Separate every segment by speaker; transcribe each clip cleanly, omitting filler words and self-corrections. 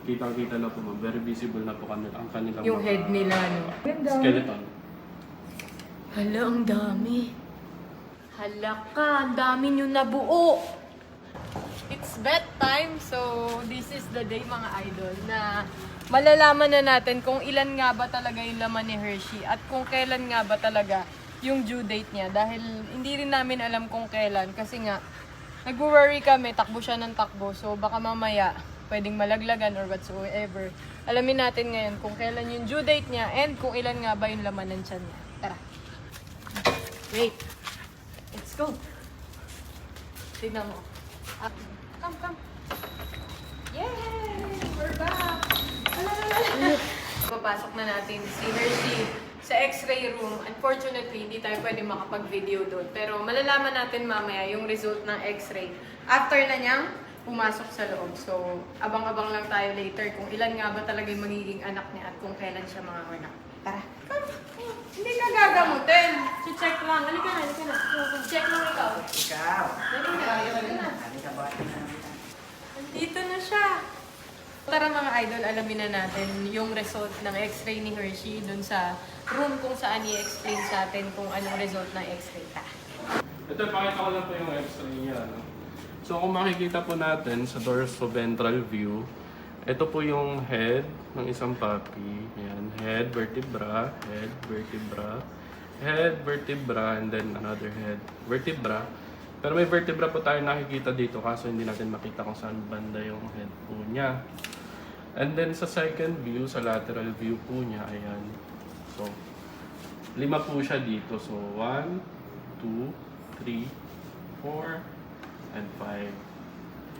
Speaker 1: Kitang-kita na po, ma'am. Very visible na po ang kanilang
Speaker 2: Yung head nila, no?
Speaker 1: skeleton.
Speaker 2: Hala, ang dami. Hala ka, ang dami nyo nabuo. It's bedtime, so this is the day, mga idol, na malalaman na natin kung ilan nga ba talaga yung laman ni Hershey at kung kailan nga ba talaga yung due date niya. Dahil hindi rin namin alam kung kailan kasi nga, nag-worry kami, takbo siya ng takbo. So baka mamaya, pwedeng malaglagan or whatsoever. Alamin natin ngayon kung kailan yung due date niya and kung ilan nga ba yung laman ng tiyan niya. Tara. Wait. Let's go. Tignan mo. Up. Come. Yay! We're back! Papasok na natin si Hershey sa x-ray room. Unfortunately, hindi tayo pwede makapag-video doon. Pero malalaman natin mamaya yung result ng x-ray after na niyang pumasok sa loob. So, abang-abang lang tayo later kung ilan nga ba talaga yung magiging anak niya at kung kailan siya mga anak. Tara. Hindi ka gagamutin. Check lang. Halika na. Check lang ikaw. Halika na. Dito na siya. Tara mga idol, alamin na natin yung result ng x-ray ni Hershey dun sa room kung saan i-explain sa atin kung anong result ng x-ray.
Speaker 1: Ito, pakita ko lang po yung x-ray niya. No? So kung makikita po natin sa dorsoventral view, ito po yung head ng isang puppy. Ayan, head, vertebra, and then another head, vertebra. Pero may vertebra po tayo nakikita dito kaso hindi natin makita kung saan banda yung head po niya. And then sa second view, sa lateral view po niya, ayan. So, 5 po siya dito. So, 1, 2, 3, 4, and 5.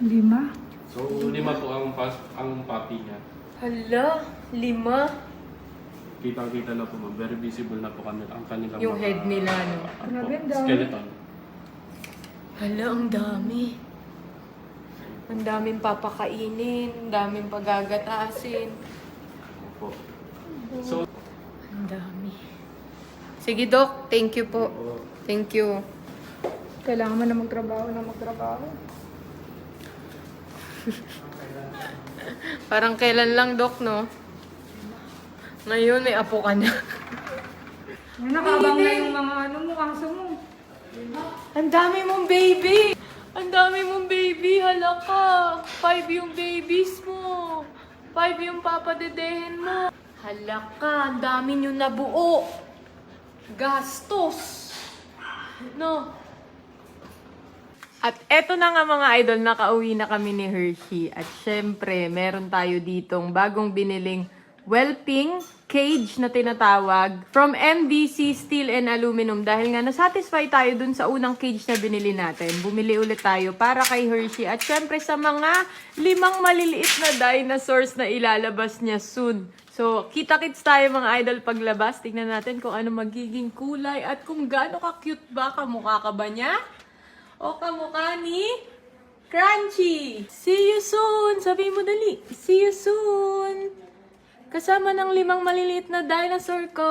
Speaker 3: 5?
Speaker 1: So, 5 po ang puppy niya.
Speaker 2: Hala, 5.
Speaker 1: Kitang-kita na po, ma'am. Very visible na po ang kanilang
Speaker 2: Yung head nila, no?
Speaker 1: skeleton.
Speaker 2: Hala, ang dami. Ang daming papakainin, ang daming pagagatasin.
Speaker 1: Opo. So,
Speaker 2: Ang dami. Sige, Doc. Thank you po. Thank you.
Speaker 3: Kailangan mo na magtrabaho.
Speaker 2: Parang kailan lang, Doc, no? Ngayon, may apo ka na.
Speaker 3: Nakabang na yung mga kaso mo.
Speaker 2: Ang dami mong baby! Ang dami mong baby! Hala ka! 5 yung babies mo! 5 yung papadedehin mo! Hala ka! Ang dami nyo nabuo! Gastos! No? At eto na nga mga idol, nakauwi na kami ni Hershey. At syempre, meron tayo ditong bagong biniling whelping cage na tinatawag from MDC Steel and Aluminum. Dahil nga nasatisfy tayo dun sa unang cage na binili natin. Bumili ulit tayo para kay Hershey. At syempre sa mga 5 maliliit na dinosaurs na ilalabas niya soon. So, kita-kits tayo mga idol paglabas. Tignan natin kung ano magiging kulay at kung gaano ka-cute ba. Kamukha ka ba niya? O kamukha ni Crunchy? See you soon! Sabi mo dali. See you soon! Kasama ng 5 maliliit na dinosaur ko.